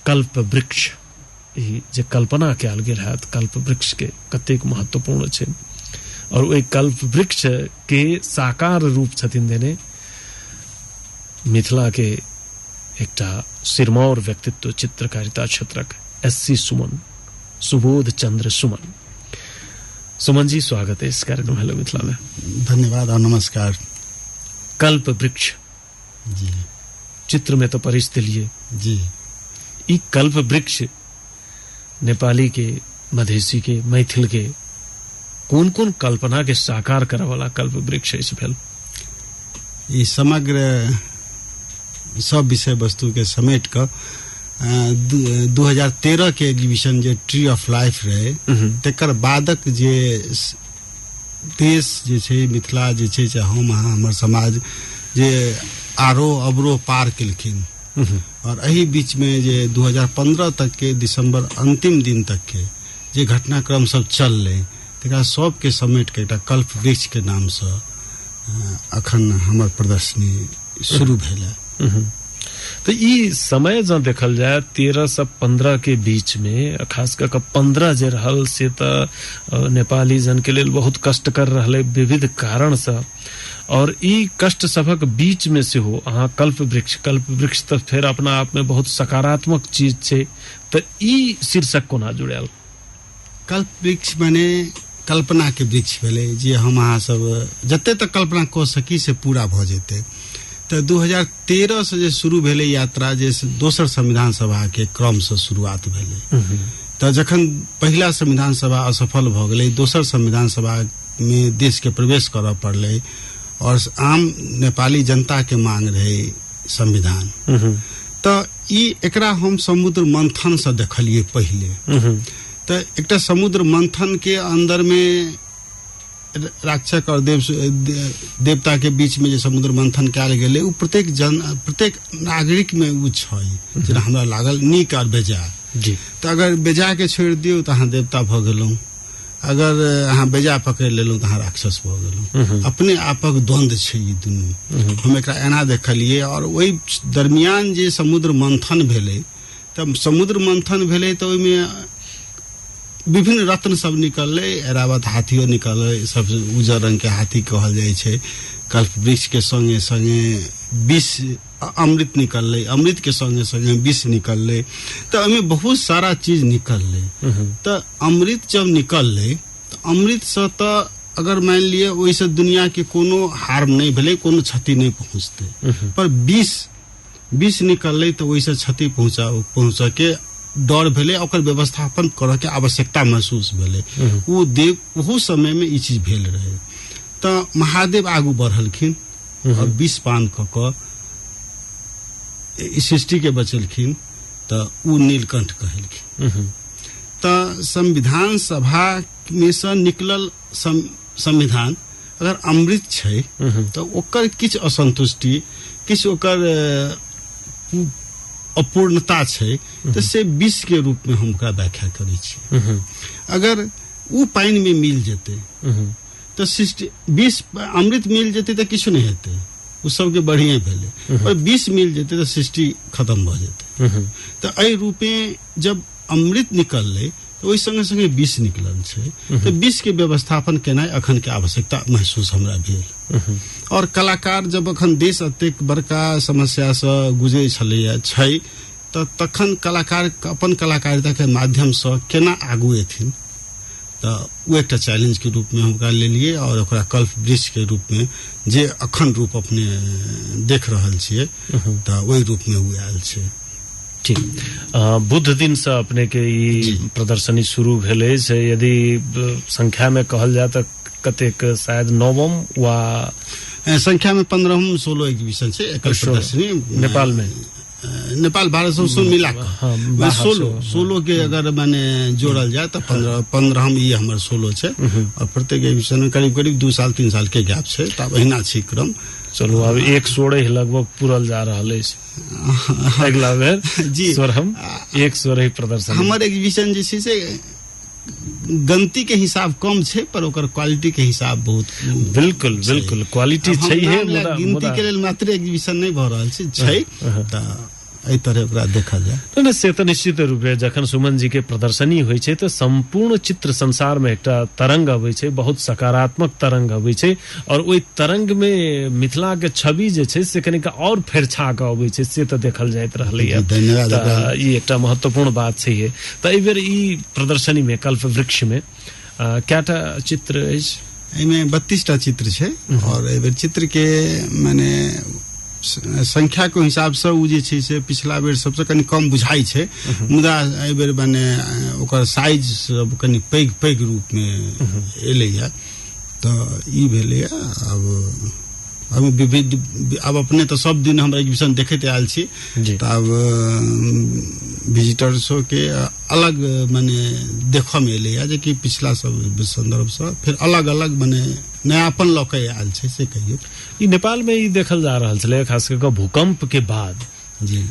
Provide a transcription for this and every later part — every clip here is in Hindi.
कल्प वृक्ष ई जे कल्पना कयल गेल है कल्प वृक्ष के कतेक महत्वपूर्ण छै और ओइ कल्प वृक्ष के साकार रूप छथिन देने मिथिला के एकटा सिरमौर व्यक्तित्व चित्रकारिता क्षेत्रक एससी सुमन, सुबोध चंद्र सुमन। सुमन जी, स्वागत है इस कार्यक्रम हेलो मिथिला में। धन्यवाद और नमस्कार। कल्प वृक्ष जी, चित्र में तो परिस्थिति लिए जी, ई कल्प वृक्ष नेपाली के, मधेसी के, मैथिल के कौन कौन कल्पना के साकार करे वाला कल्प वृक्ष है भेल? ई समग्र सब विषय वस्तु के समेट कर 2013 के exhibition J tree of life रहे तेकर बादक जे देश जे छै, मिथिला जे छै, हम अहाँ हमर समाज जे आरो अबरो पार केलखिन और एही बीच में जे 2015 तक के दिसंबर अंतिम दिन तक के जे घटनाक्रम सब चलले तेकरा सब के समेट के एकटा कल्प वृक्ष के नाम से अखन हमर प्रदर्शनी शुरू भेल है। तो ई समय जब देखल जाए 13 से 15 के बीच में, खास कर 15 जे रहल से तो नेपाली जन के लेल बहुत कष्ट कर रहले विविध कारण से, और ई कष्ट सबक बीच में से हो अहाँ कल्प वृक्ष तो फिर अपना आप में बहुत सकारात्मक चीज छे, तो ई शीर्षक कोना जुड़ल? कल्प वृक्ष माने कल्पना के वृक्ष भेले जे हम अहाँ सब जते तक कल्पना क सकी से पूरा भ जेते। तो 2013 से जे शुरू भेले यात्रा, जे दोसर संविधान सभा के क्रम से शुरुआत भेले, तो जखन पहला संविधान सभा असफल भ गेले, दोसर संविधान सभा में देश के प्रवेश करऽ पड़ले और आम नेपाली जनता के मांग रहे संविधान। तो ई एकरा हम समुद्र मंथन से देखलिए पहले। तो एकटा समुद्र मंथन के अंदर में राक्षक और देवता के बीच में जे समुद्र मंथन कयल गेले, उ प्रत्येक नागरिक में उ छै जेना हमरा लागल नीक और बेजा जी। तो अगर बेजा के छोड़ दियो तो अहाँ देवता भ गेलौ, अगर अहाँ बेजा पकड़ लेलौ तो अहाँ राक्षस भ गेलौ। अपने आपक द्वंद छै ई दुनू। हम एकरा एना देखलिए और ओई दरमियान जे समुद्र मंथन भेले, तब समुद्र मंथन भेले तो ओइ में विभिन्न रत्न सब निकलले, एरावत हाथियो निकलले, सब उजर रंग के हाथी कहल जाय छै। कल्प वृक्ष के संगे संगे विष अमृत निकलले, अमृत के संगे संगे विष निकलले, तो हमें बहुत सारा चीज निकलले। तो अमृत जब निकलले तो अमृत से तो अगर मान लिए वैसे दुनिया के कोनो हार्म नहीं भेले, कोनो क्षति नहीं पहुंचते, पर विष निकलले तो वैसे क्षति पहुंचा के डर भेले, ओकर व्यवस्थापन करऽ के आवश्यकता महसूस भेले। वो देव वो समय में ई चीज भेल रहे। तो महादेव आगू बढ़लखिन और विष पान क सृष्टि के बचलखिन, तो उ नीलकंठ कहलखिन। तो संविधान सभा में से निकलल संविधान अगर अमृत छै तो ओकर किछ असंतुष्टि, किछ ओकर अपूर्णता छै, तो से विष के रूप में हम ओकरा व्याख्या करै छी। अगर उ पानी में मिल जेते तो सृष्टि, विष अमृत मिल जेते तो किछु नहीं हेते, उ सबके बढ़िया भेले, और विष मिल जेते तो सृष्टि खत्म भ जेते। तो एहि रूपे जब अमृत निकलले तो ओहि संगे संगे विष निकलल छै, तो विष के व्यवस्थापन केनाइ अखन के आवश्यकता महसूस हमरा भेल। और कलाकार जब अखन देश अतेक बड़का समस्या से गुजरै छलैया छै, तो तखन कलाकार अपन कलाकारिता के माध्यम से केना आगू एथिन, तो वो एक चैलेंज के रूप में हम लेलिए और ओकरा कल्प वृक्ष के रूप में जे अखन रूप अपने देख रहल छियै, तो वही रूप में वो आयल छै। ठीक, बुध दिन से अपने के ई प्रदर्शनी शुरू भेले छै, यदि संख्या में कहल जाए तो कतेक शायद 9वीं वा संख्या में 15वीं 16 एग्जीबिशन छै एकर प्रदर्शनी नेपाल में, नेपाल भारत सब मिला के 16 के अगर माने जोड़ल जाए तो 15 ई हमर 16 छै, और प्रत्येक एग्जीबिशन में करीब 2 साल 3 साल के गैप छै। तब अहिना छै क्रम। चलो अब 116 लगभग पूरल जा रहा है अगला बेर जी हम 116 प्रदर्शन। हमर एग्जीबिशन जे छै से गंती के हिसाब कम छै, पर ओकर क्वालिटी के हिसाब बहुत बिल्कुल क्वालिटी छै है। गिनती के लेल मात्र एग्जीबिशन नहीं भ रहल छै, त एहि तरह ओकरा देखल जाय। न से तऽ निश्चित रूपे जखन सुमन जी के प्रदर्शनी होइ छै तऽ संपूर्ण चित्र संसार में एकटा तरंग अबै छै, बहुत सकारात्मक तरंग अबै छै, और ओहि तरंग में मिथिला के छवि जे छै से कनिक और फेरछा के अबै छै, से तऽ देखल जाइत रहलैया। धन्यवाद। ई एकटा महत्वपूर्ण बात छै। तऽ एहि बेर ई प्रदर्शनी में कल्प वृक्ष में कएटा चित्र अछि? एहिमे 32टा चित्र छै, और एहि बेर चित्र के माने संख्या के हिसाब से उ जे छै से पिछला बेर सबसे कनि कम बुझाई छै, मुदा एहि बेर माने ओकर साइज सब कनि पैघ पैघ रूप में एलैया। तऽ ई भेलैया। अब अपने तो सब दिन हम एग्जीबिशन देखते आयल छी, तऽ अब विजिटर्सो के अलग माने देखऽ में एलैया, जे कि पिछला सब संदर्भ से फिर अलग अलग माने नयापन लऽ के आयल छै, से कहियो। ई नेपाल में ई देखल जा रहल छलै खास करके भूकंप के बाद जी,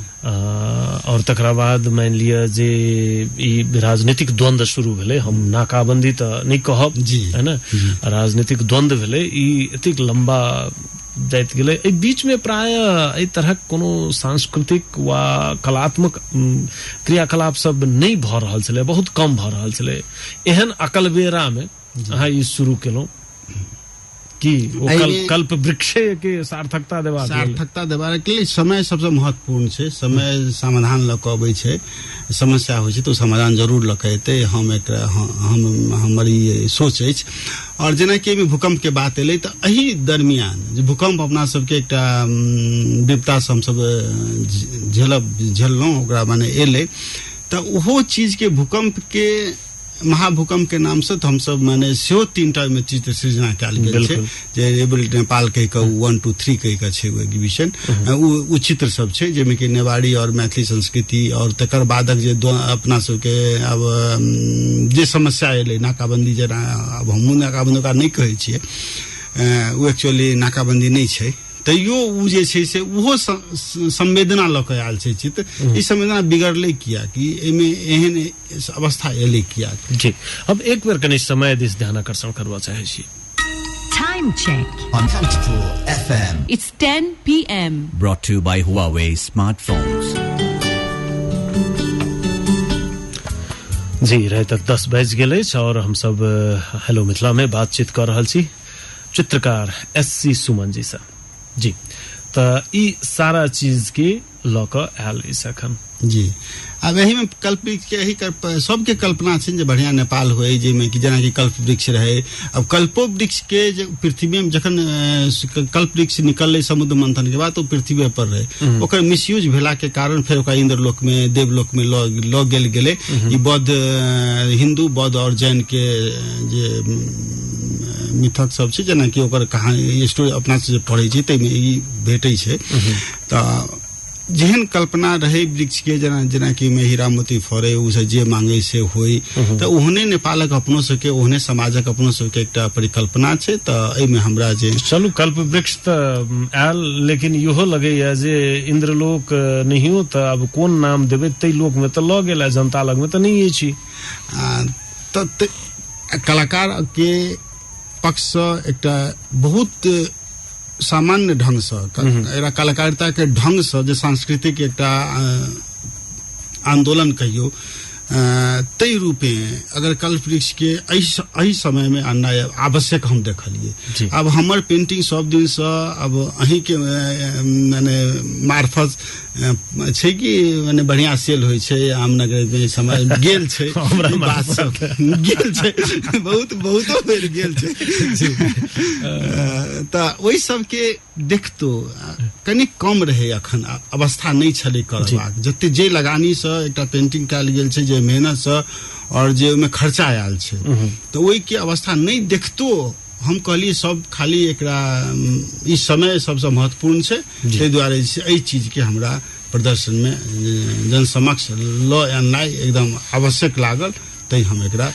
और तकरा बाद मान लिया जे ई राजनीतिक द्वंद्व शुरू भेलै, हम नाकाबंदी तऽ नहीं कहब, है ना, राजनीतिक द्वंद्व भेलै, ई एतेक लंबा जाइत गेलै। एहि बीच में प्राय एहि तरहक कोनो सांस्कृतिक वा कलात्मक क्रियाकलाप सब नहीं भऽ रहल छलै, बहुत कम भऽ रहल छलै। एहन अकलबेरा में अहाँ ई शुरू केलहुँ कि कल्प वृक्षे के सार्थकता देबाक लेल समय सबसे महत्वपूर्ण छै। समय समाधान लऽ कऽ अबै छै, समस्या होइ छै तऽ समाधान जरूर लऽ कऽ एतै। हमर ई सोच अछि। और जेनाकि एहिमे भूकंप के बात एलै तऽ एही दरमियान जे भूकंप अपना सबके एकटा विपदा से हमसब झेललहुँ, ओकरा माने एलै, तऽ ओहो चीज के भूकंप के महाभूकंप के नाम से हम सब माने सेहो 3टा में चित्र सृजना कयल गेल छै, जे रेबल नेपाल कहि के 1 2 3 कहि के छै एग्जीबिशन। उ चित्र सब छै जेमे कि नेवाड़ी और मैथिली संस्कृति, और तकर बादक जे अपना सबके अब जे समस्या एलै नाकाबंदी, जेना अब हमहूँ नाकाबंदी ओकरा नहीं कहै छियै, उ एक्चुअली नाकाबंदी नहीं छै, तैयो उ जे छै से उहो संवेदना लऽ के आयल छै चित्र। ई संवेदना बिगड़लै किया कि एहिमे एहन अवस्था एलै किया? जी, अब एक बेर कनि समय दिस ध्यान आकर्षण करबा चाहै छी। Time check on 94 FM. It's 10 p.m. Brought to you by Huawei Smartphones. जी, रात तक 10 बज गेल अछि और हम सब हेलो मिथिला में बातचीत कर रहल छी चित्रकार SC सुमन जी से। जी, तऽ ई सारा चीज के लऽ कऽ आयल अछि एखन। जी, अब एही में कल्प वृक्ष के यही सबके कल्पना छै जे बढ़िया नेपाल होय, जेमे कि जेना कि कल्प वृक्ष रहे। अब कल्पो वृक्ष के जे पृथ्वी में जखन कल्प वृक्ष निकलले समुद्र मंथन के बाद तो पृथ्वी पर रहे, ओकर मिसयूज भेला के कारण फिर ओकरा इंद्रलोक में देवलोक में लऽ गेल गेलै। ई बौद्ध, हिंदू, बौद्ध और जैन के जे मिथक सब छै, जेना कि ओकर कहानी स्टोरी अपना से पढ़ै छै तै में ई भेटै छै। तऽ जेहन कल्पना रहे वृक्ष के, जेना कि में हीरा मोती फरे, उ से जे मांगे से होई, तऽ ओहने नेपालक अपनो सबके, ओहने समाजक अपनो सबके एकटा परिकल्पना छै। तऽ एहि में हमरा जे चलू कल्प वृक्ष तऽ आयल, लेकिन इहो लगैया जे इंद्रलोक नहियो तऽ अब कोन नाम देबै, तै लोक में तऽ लऽ गेल, जनता लग में तऽ नहीं अछि। तऽ कलाकार के पक्ष से एकटा बहुत सामान्य ढंग से एकरा कलाकारिता के ढंग से जे सांस्कृतिक एकटा आंदोलन कहियो, तै रूपे अगर कल्प वृक्ष के एहि समय में आना आवश्यक हम देखलिए। अब हमर पेंटिंग सब दिन से अब अहीं के माने मार्फत छै कि माने बढ़िया सेल होइ छै, आमनगर में समय गेल छै, बात सब गेल छै, बहुत बेर गेल छै। तऽ ओहि सब के देखतो कनि कम रहे, अखन अवस्था नहीं छले करबाक, जते जे लगानी से एकटा पेंटिंग कायल गेल छै, जे मेहनत से और जे ओमे खर्चा आयल छै, तऽ ओहि के अवस्था नहीं देखतो। हम कहलिए सब खाली एकरा ई समय सबसे महत्वपूर्ण छै, ताहि दुआरे एहि चीज के हमरा प्रदर्शन में जन समक्ष लऽ आननाइ एकदम आवश्यक लागल। तै हम एकरा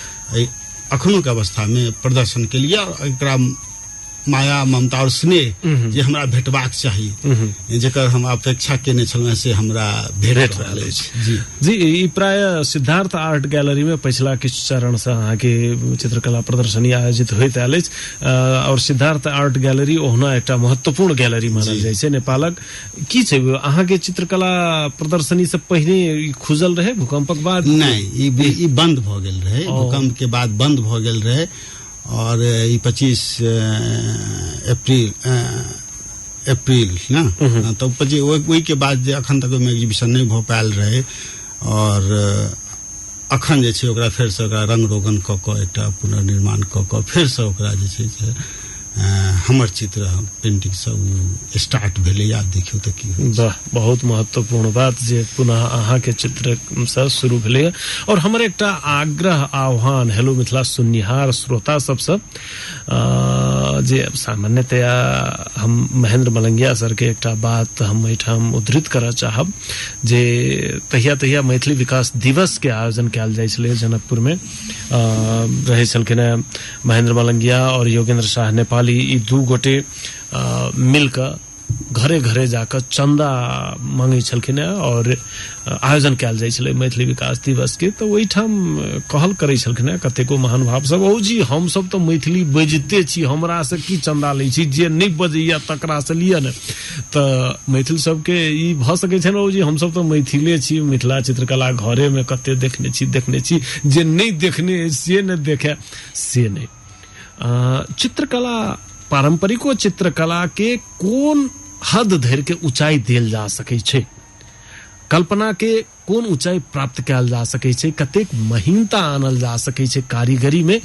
अखनो के अवस्था में प्रदर्शन के लिए, और एकरा माया ममता और स्नेह जे हमरा भेटबाक चाही, जेकर हम अपेक्षा केने छलहुँ से हमरा भेट रहल अछि। जी जी, ई प्राय सिद्धार्थ आर्ट गैलरी में पिछला किछु चरण से अहाँ के चित्रकला प्रदर्शनी आयोजित होइत आयल अछि, और सिद्धार्थ आर्ट गैलरी ओहना एकटा महत्वपूर्ण गैलरी मानल जाइ छै नेपालक। की छै अहाँ के चित्रकला प्रदर्शनी से पहिने ई खुजल रहे भूकंपक बाद? नहीं, ई बंद भ गेल रहे, भूकंप के बाद बंद भ गेल रहे, और ई 25 अप्रैल ना, तो ओहि के बाद जे अखन तक ओहिमे एग्जीबिशन नहीं भ पायल रहे, और अखन जे छै ओकरा फेर से ओकरा रंग रोगन क क एकटा पुनर्निर्माण क क फेर से ओकरा जे छै से हमर चित्र पेंटिंग सब स्टार्ट भेले। आप देखियो तो की वाह, बहुत महत्वपूर्ण बात जे पुनः अहाँ के चित्र से शुरू भेले। और हमर एकटा आग्रह आह्वान हेलो मिथिला सुननिहार श्रोता सबसे, जे सामान्यतया हम महेंद्र मलंगिया सर के एकटा बात हम एठाम उद्धृत करऽ चाहब, जे तहिया मैथिली विकास दिवस के आयोजन कयल जाइ छलै जनकपुर में, रहे छलखिन महेंद्र मलंगिया और योगेंद्र शाह नेपाली, ई दू गोटे मिलकर घरे घरे जाकर चंदा मांगे छलखिन और आयोजन कयल जाइ छलै मैथिली विकास दिवस के। तो ओहिठाम कहल करै छलखिन कतेको महानुभाव सब, ओ जी हम सब तो मैथिली बजते छी, हमरा से की चंदा लै छी, जे नहीं बजैया तकरा से लिया ने। तो मैथिल सबके ई भ सकै छै ने, ओ जी हम सब तो मैथिले छी, मिथिला चित्रकला घरे में कते देखने छी, जे नहीं देखने से ने देखे से नहीं। चित्रकला पारंपरिको चित्रकला के कोन हद धरि के ऊंचाई देल जा सकै छै, कल्पना के कोन ऊंचाई प्राप्त कयल जा सकै छै, कतेक महीनता आनल जा सकै छै कारीगरी में,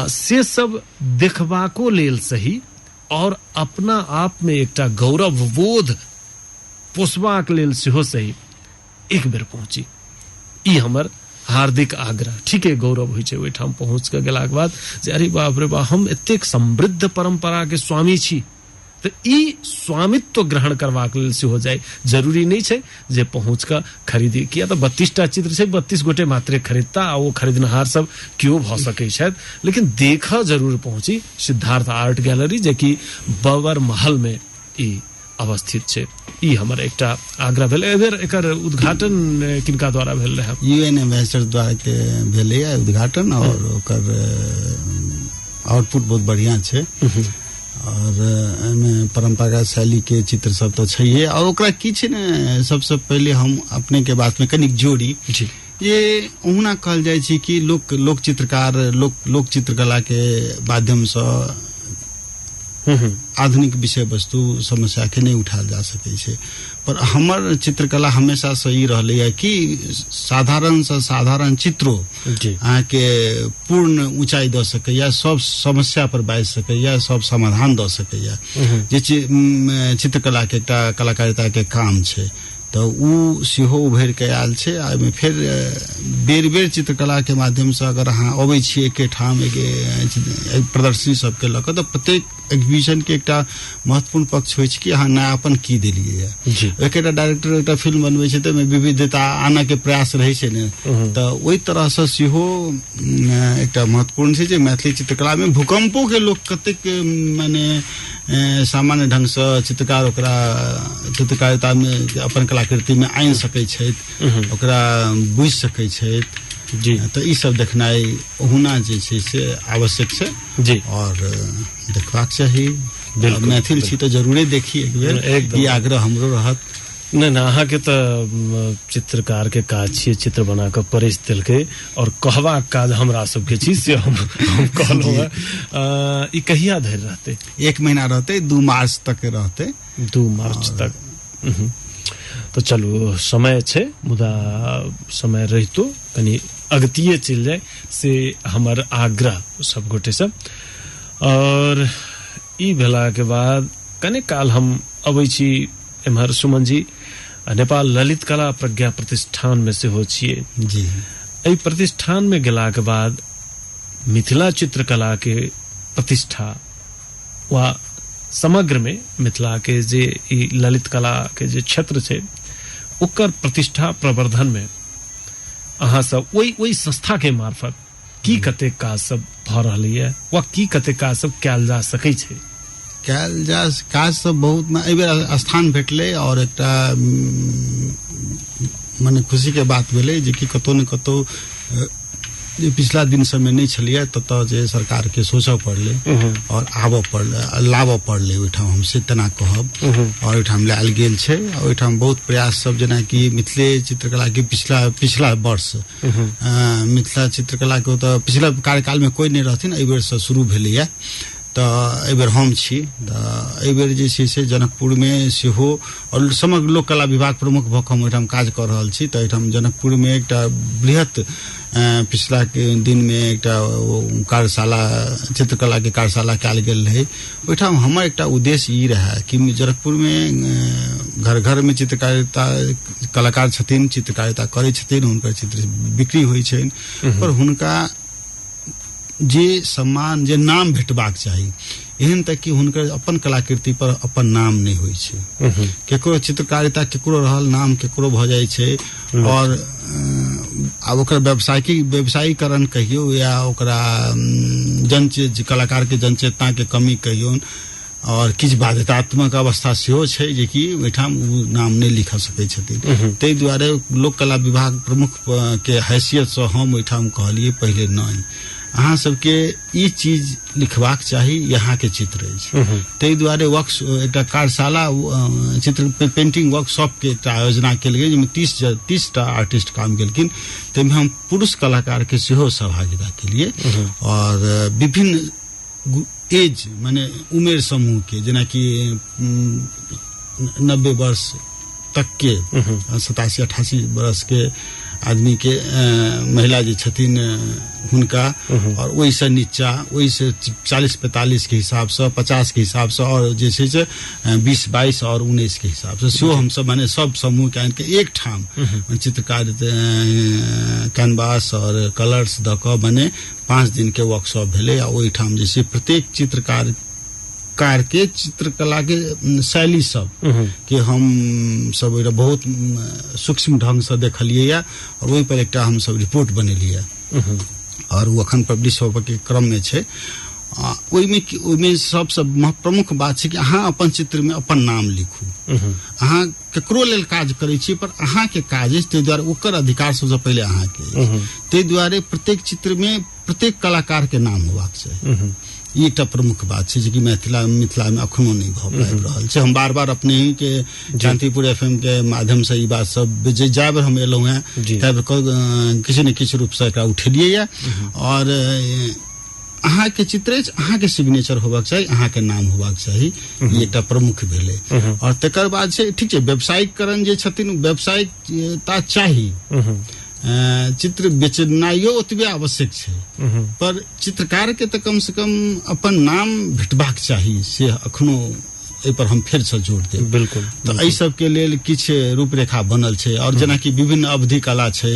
से सब देखबाको लेल सही और अपना आप में एकटा गौरव बोध पोसबाक लेल सेहो सही एक बेर पहुंची। ई हमर हार्दिक आग्रह। ठीक है, गौरव होइ छै ओहिठाम पहुंच के गेलाक बाद जे अरे बाप रे बाप, हम एतेक समृद्ध परंपरा के स्वामी छी, तो ई स्वामित्व ग्रहण करबाक लेल सेहो जाय। जरूरी नहीं छै जे पहुंच के खरीदी, किया तो 32टा चित्र छै, 32 गोटे मात्रे खरीदता, आ वो खरीदनहार सब क्यों भ सकै छथि, लेकिन देखा जरूर पहुंची सिद्धार्थ आर्ट गैलरी, जे कि बबर महल में ई अवस्थित छै। ई हमर एकटा आग्रह भेल। एबेर एकर उद्घाटन किनका द्वारा भेल रहे? यूएन एम्बेसडर द्वारा के भेले उद्घाटन, और ओकर आउटपुट बहुत बढ़िया छै, और एमे परंपरागत शैली के चित्र सब तो छैहे। और ओकरा की छै ने, सबसे पहले हम अपने के बात में कनिक जोड़ी, ये ओहुना कहल जाय छै कि लोक चित्रकार लोक चित्रकला के माध्यम से आधुनिक विषय वस्तु समस्या के नहीं उठायल जा सकै छै, पर हमर चित्रकला हमेशा से ई रहले है कि साधारण से साधारण चित्रों अहाँ के पूर्ण ऊंचाई द सकैया, सब समस्या पर बाज सकैया, सब समाधान द सकैया, जे चित्रकला के एकटा कलाकारिता के काम छै। तो उ सेहो उभरि के आयल छै। एहिमे फिर बेर बेर चित्रकला के माध्यम से अगर अहाँ अबै छियै एके ठाम एक प्रदर्शनी सबके लऽ कऽ, तो प्रत्येक एग्जीबिशन के एकटा महत्वपूर्ण पक्ष होइ छै कि अहाँ नयापन की देलियै है। एकटा डायरेक्टर एकटा फिल्म बनबै छै तऽ विविधता आनऽ के प्रयास रहै छै ने, तऽ ओहि तरह से सेहो एकटा महत्वपूर्ण छै जे मैथिली चित्रकला में भूकंपों के लोग कतेक माने सामान्य ढंग से चित्रकार ओकरा चित्रकारिता में अपन कलाकृति में आनि सकै छथि, ओकरा बुझि सकै छथि जी। तो ई सब देखनाइ ओहुना जे छै से आवश्यक छै जी, और देखबाक चाही। मैथिल छी तो जरूरे देखी एक बेर, ई आग्रह हमरो रहत। नहीं ना, अहाँ के तो चित्रकार के काज छियै, चित्र बना के परस देलकै, और कहबाक काज हमरा सबके छी, से हम कहलहुँ है। ई कहिया धरि रहते? 1 महीना रहते, 2 मार्च तक रहते। 2 मार्च तक। तो चलू, समय छै, मुदा समय रहितो कनी अगतिये चल जाए से हमर आग्रह सब गोटे से। और ई भेला के बाद कने काल हम अबै छी एम्हर सुमन जी, नेपाल ललित कला प्रज्ञा प्रतिष्ठान में से हो छिए जी। एहि प्रतिष्ठान में गेला के बाद मिथिला चित्रकला के प्रतिष्ठा वा समग्र में मिथिला के जे ई ललित कला के जे क्षेत्र छै ओकर प्रतिष्ठा प्रवर्धन में अहाँ सब ओई संस्था के मार्फत की कते काज सब भ रहलै है, वा की कते काज सब कयल जा सकै छै? कयल जा काज सब बहुत एहि बेर स्थान भेटलै और एकटा माने खुशी के बात भेलै जे कि कतौ ने कतौ जे पिछला दिन सबमे नहीं छलिए ततऽ जे सरकार के सोचऽ पड़लै और आबऽ पड़लै लाबऽ पड़लै ओहिठाम हम से तेना कहब और ओहिठाम लायल गेल छै ओहिठाम बहुत प्रयास सब जेना कि मिथिले चित्रकला के पिछला वर्ष मिथिला चित्रकला के तऽ पिछला कार्यकाल में कोई नहीं रहथिन एहि बेर से शुरू भेलैया तऽ एहि बेर हम छी तऽ एहि बेर जे छै से जनकपुर में सेहो और समग्र लोक कला विभाग प्रमुख भऽ कऽ हम ओहिठाम काज कऽ रहल छी तऽ एहिठाम जनकपुर में एकटा बृहत पिछला के दिन में एकटा कार्यशाला चित्रकला के कार्यशाला कयल गेल रहे ओहिठाम हमर एकटा उद्देश्य ई रहे कि जनकपुर में घर घर में चित्रकारिता कलाकार छथिन चित्रकारिता करै छथिन हुनकर चित्र बिक्री होइ छनि पर हुनका जे सम्मान जे नाम भेटबाक चाही एहन तक कि हुनकर अपन कलाकृति पर अपन नाम नहीं होइ छै केकरो चित्रकारिता केकरो रहल नाम केकरो भऽ जाइ छै और आब ओकर व्यवसायीकरण कहियो या ओकरा कलाकार के जनचेतना के कमी कहियो और किछु बाध्यतात्मक अवस्था सेहो छै जे कि ओहिठाम ओ नाम नहीं लिख सकै छथिन ताहि दुआरे लोक कला विभाग प्रमुख के हैसियत से हम ओहिठाम कहलिए पहिले नहीं अहाँ सबके ई चीज लिखबाक चाही यहाँ के चित्र अछि ताहि दुआरे एकटा कार्यशाला चित्र पेंटिंग वर्कशॉप के एकटा आयोजना केल गेल जाहिमे 30 टा आर्टिस्ट काम केलखिन ताहिमे हम पुरुष कलाकार के सेहो सहभागिता केलिए और विभिन्न एज माने उमेर समूह के जेना कि 90 वर्ष तक के 87-88 वर्ष के आदमी के महिला जे छथिन हुनका और ओहि से नीचा ओहि से 40-45 के हिसाब से 50 के हिसाब से और जे छै से 20-22 और 19 के हिसाब से सेहो हम सब माने सब समूह के आनि के एक ठाम चित्रकारी कैनवास और कलर्स द के माने 5 दिन के वर्कशॉप भेलै आ ओहि ठाम जे छै प्रत्येक चित्रकार के चित्रकला के शैली सब कि हम सब बहुत सूक्ष्म ढंग से देखलिए या और ओहि पर एकटा हम सब रिपोर्ट बनेलिए और वो अखन पब्लिश होबे के क्रम में छै ओहिमे सबसे प्रमुख बात छै कि अहाँ अपन चित्र में अपन नाम लिखू अहाँ केकरो लेल काज करै छी पर अहाँ के काज अछि ताहि दुआरे ओकर अधिकार सबसे पहिले अहाँ के ताहि दुआरे प्रत्येक चित्र में प्रत्येक कलाकार के नाम होबाक चाही ई एकटा प्रमुख बात छै जे कि मिथिला में अखनो नहीं भऽ पाबि रहल छै हम बार बार अपने ही के शांतिपुर एफएम के माध्यम से ई बात सब जाय बेर हम एलहुं हैं तै बेर किसी न किसी रूप से एकरा उठेलिए या और अहाँ के चित्र अहाँ के सिग्नेचर होबाक चाही अहाँ के नाम होबाक चाही ई एकटा प्रमुख भेलै और तकर बाद छै ठीक छै व्यवसायिकरण जे छथिन व्यवसायिकता चाही चित्र बेचनाइयो ओतबे आवश्यक छै पर चित्रकार के तऽ कम से कम अपन नाम भेटबाक चाही से अखनो एहि पर हम फेर से जोर देब बिल्कुल तऽ एहि सब के लेल किछु रूपरेखा बनल छै और जेना कि विभिन्न अवधि कला छै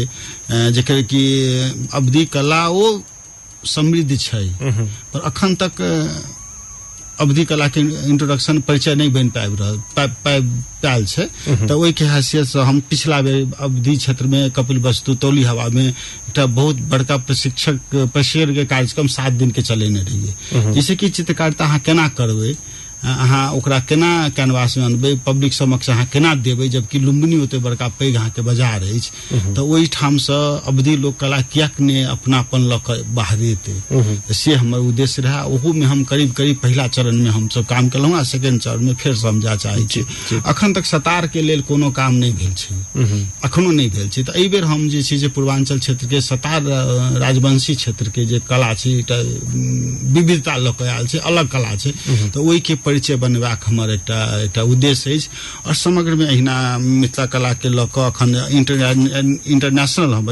जेकर कि अवधि कला ओ समृद्ध छै पर अखन तक अवधि कला के इंट्रोडक्शन परिचय नहीं बन पायल छै तो ओहि के हैसियत से हम पिछला बेर अवधि क्षेत्र में कपिल वस्तु तौली हवा में एकटा बहुत बड़का प्रशिक्षण के कार्यक्रम 7 दिन के चलेने रहिए जैसे कि चित्रकारिता अहाँ केना करबै अहाँ ओकरा केना कैनवास में अनबै पब्लिक समक्ष अहाँ केना देबै जबकि लुम्बिनी ओते बड़का पैघ अहाँ के बाजार अछि तऽ ओहि ठाम से अवधि लोक कला कियाक ने अपनापन लऽ कऽ बाहर एतै से हमर उद्देश्य रहा ओहू में हम करीब पहला चरण में हम सब काम केलहुँ आ सेकेंड चरण में फेर समझा चाहै छी अखन तक सतार के लेल कोनो काम नहीं भेल छै अखनो नहीं भेल छै तऽ एहि बेर हम जे छै जे पूर्वांचल क्षेत्र के सतार राजवंशी क्षेत्र के जे कला छै एकटा विविधता लऽ कऽ आयल छै अलग कला छै तऽ ओहि के परिचय बनबाक हमर एकटा उद्देश्य अछि और समग्र में अहिना मिथिला कला के लऽ कऽ अखन इंटरनेशनल हम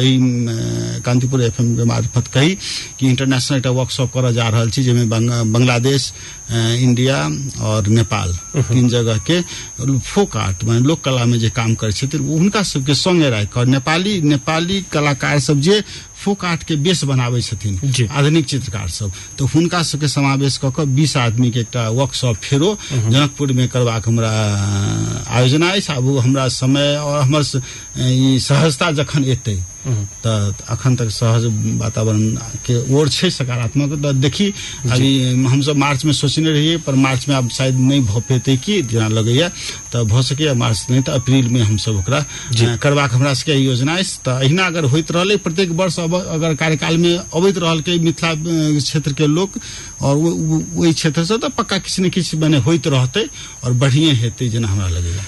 कांतिपुर एफएम के मार्फत कही कि इंटरनेशनल एकटा वर्कशॉप करऽ जा रहल छी जाहिमे बांग्लादेश इंडिया और नेपाल 3 जगह के फोक आर्ट माने लोक कला में जे काम करै छथिन हुनका सबके संगे राखि कऽ नेपाली कलाकार सब जे फोक आर्ट के बेस बनाबै छथिन आधुनिक चित्रकार सब तो हुनका सबके समावेश कऽ कऽ 20 आदमी के एकटा वर्कशॉप फेरो जनकपुर में करबाक हमरा आयोजना अछि आब हमरा समय और हमर ई सहजता जखन एतै त अखन तक सहज वातावरण के ओर छै सकारात्मक। त देखी अभी हम सब मार्च में सोचने रहिए, पर मार्च में अब शायद नहीं भ पेते की जेना लगैया। त भ सके मार्च नहीं त अप्रैल में हम सब ओकरा करबाक हमरा सबके योजना अछि। त अहिना अगर होइत रहले प्रत्येक वर्ष अगर कार्यकाल में अबैत रहल के मिथिला क्षेत्र के लोग और वही क्षेत्र से, तो पक्का किसी न किसी बने होइत रहते और बढ़िया हेते जेना हमरा लगेगा।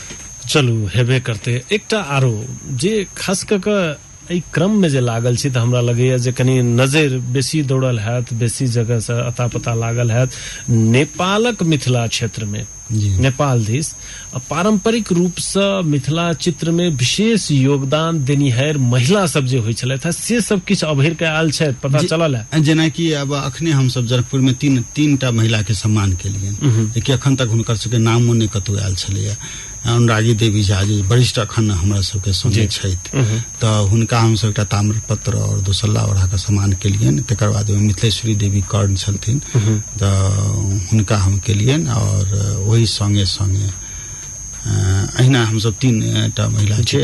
चलू हेबे करते। एकटा आरो जे खास क के एहि क्रम में जे लागल छी, त हमरा लगैया जे कनी नजर बेसी दौड़ल हैत, बेसी जगह से अता पता लागल हैत नेपालक मिथिला क्षेत्र में, नेपाल दिस पारंपरिक रूप से मिथिला चित्र में विशेष योगदान देनिहार महिला सब जे होइ छलै से सब किछ अभरि के आयल छै, पता चलल है। जेना कि अब अखने हम सब जनकपुर में तीनटा महिला के सम्मान केलियन, कि अखन तक हुनकर सबके नामो नहीं कतौ आयल छलैया। अनुरागी देवी झा जे वरिष्ठ अखन हमरा सबके संगे छथि, त हुनका हम सब एकटा ताम्रपत्र और दोसल्ला ओढ़ा के सम्मान केलियन। तकर बाद मिथिलेश्वरी देवी कर्ण छलथिन, त हुनका हम केलियन। और वही संगे संगे अहिना हम सब तीनटा महिला के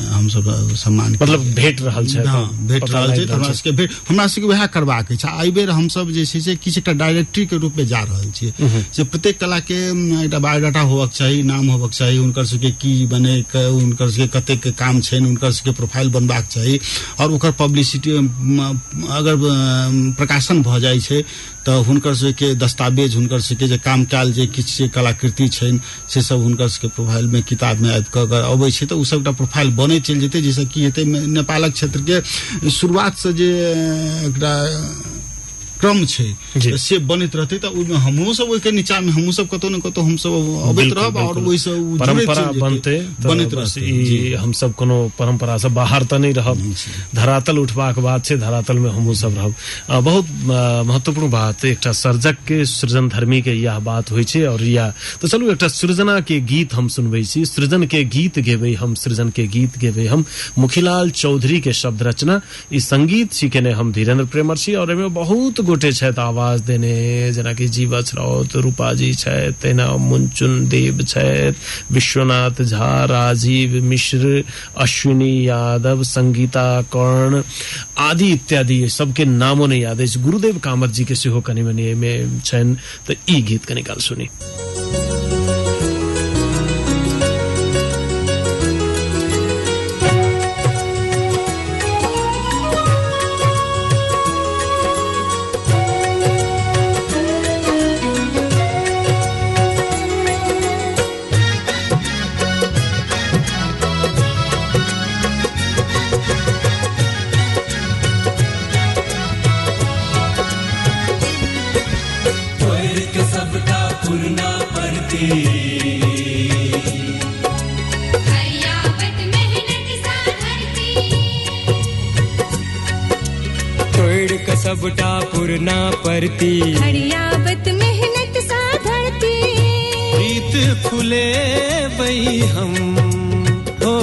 हम सब सम्मान, मतलब भेट रहल छै। भेट रहल छै। हमरा सबके भेट हमरा सबके वएह करबाक छै। एहि बेर हम सब जे छै से किछ एकटा डायरेक्टरी के रूप में जा रहल छियै, जे प्रत्येक कला के एकटा बायोडाटा होबाक चाही, नाम होबाक चाही, हुनकर सबके की बने, हुनकर सबके कतेक के काम छै, हुनकर सबके प्रोफाइल बनबाक चाही। और ओकर पब्लिसिटी अगर प्रकाशन भ जाइ छै त हुनकर सबके दस्तावेज, हुनकर सबके जे काम काल जे किछ कलाकृति छनि से सब हुनकर सबके प्रोफाइल में किताब में आबि के अगर अबै छै त उ सबटा प्रोफाइल बने चलि जेतै, जैसे की हेतै नेपालक क्षेत्र के शुरुआत से जे एकटा क्रम छै से बनैत रहतै, त ओइमे हमहु सब ओइ के नीचा में हमहु सब कतौ न कतौ हम सब अबैत रहब और ओइ से परंपरा बनते बनैत रहतै। ई हम सब कोनो परंपरा से बाहर त नहीं रहब, धरातल उठबाक बात छै, धरातल में हमहु सब रहब। बहुत महत्वपूर्ण बात, एकटा सर्जक के सृजन धर्मी के यह बात होइ छै। और या तो चलू एकटा सृजना के गीत हम सुनबै छी। सृजन के गीत गेबै हम, सृजन के गीत गेबै हम, मुखीलाल चौधरी के शब्द रचना, ई संगीत सीखेने हम धीरेन्द्र प्रेमर्षि। और एमे बहुत गोटे छथि आवाज देने, जेना कि जीवछ राउत, रूपाजी छथि, तेना मुंचुन देव छथि, विश्वनाथ झा, राजीव मिश्र, अश्विनी यादव, संगीता कर्ण आदि इत्यादि सबके नामों नहीं याद अछि। गुरुदेव कामत जी के सेहो कनि मनि में छनि, त ई गीत कनि काल सुनी। सबटा पुरना परती, हरियावत मेहनत सा धरती, प्रीत फूले वही हम हो,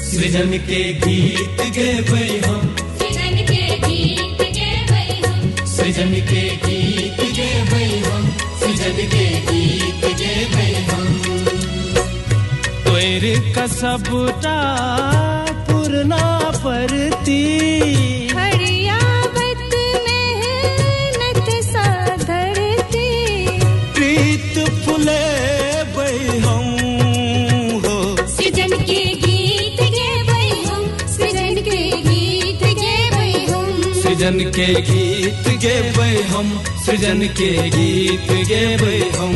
सृजन के गीत गे वही हम, सृजन के गीत गे वही हम, सृजन के गीत गे वही हम, सृजन के गीत गे वही हम। तोर का सबटा पुरना परती, सृजन के गीत गेबै हम, सृजन के गीत गेबै हम।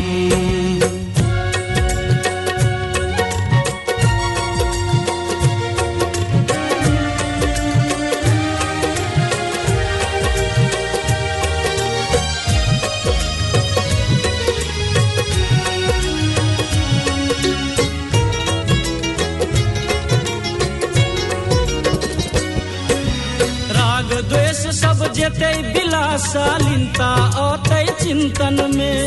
जेतै बिलासालीनता औतै चिंतन में,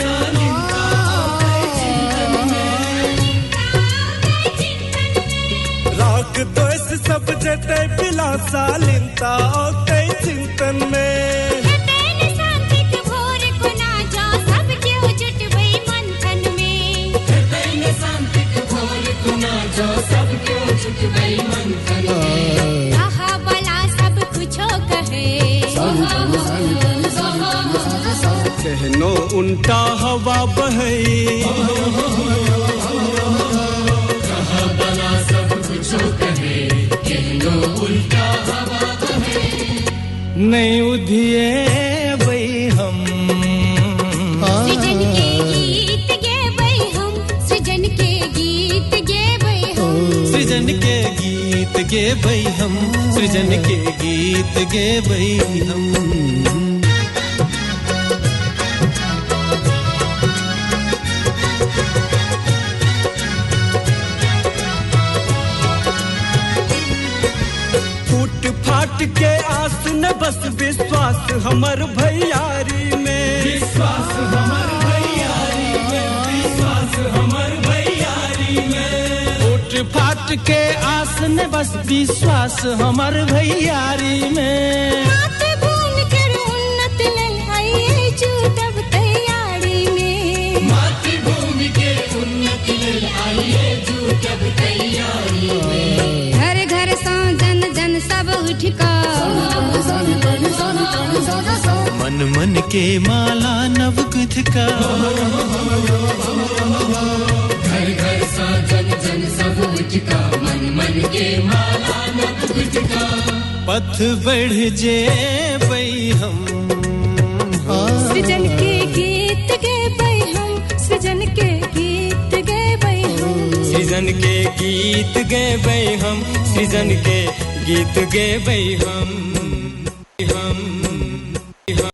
राग द्वेष सब जेतै बिलासालीनता औतै चिंतन में। शांतिक भोर कोना जा सब केओ जुटबै मंथन में, शांतिक भोर कोना जा सब केओ जुटबै मंथन में। उल्टा हवा बहे कहा बना सब कुछ कहे कहनो उल्टा हवा बहे नहीं उधिए भाई हम सृजन के गीत गे भाई हम सृजन के गीत गे भाई हम सृजन के गीत गे भाई हम सृजन के गीत गे भाई हम के आस न बस विश्वास हमर भैयारी में विश्वास हमर भैयारी में विश्वास हमर भैयारी में उठ फाट के आस न बस विश्वास हमर भैयारी में मातृभूमि के उन्नत लेल आइए जो तब तैयारी में मातृभूमि के उन्नति लेल आइए जो तब तैयारी में घर घर सा जन जन सब उठ का मन मन के माला नव गुथ का घर घर सा जन जन सब उठ का मन मन के माला नव गुथ का पथ बढ़ जे पई हम सृजन के गीत गे भाई हम सृजन के गीत गे भाई हम सृजन के गीत गे भाई हम सृजन के गीत गे भाई हम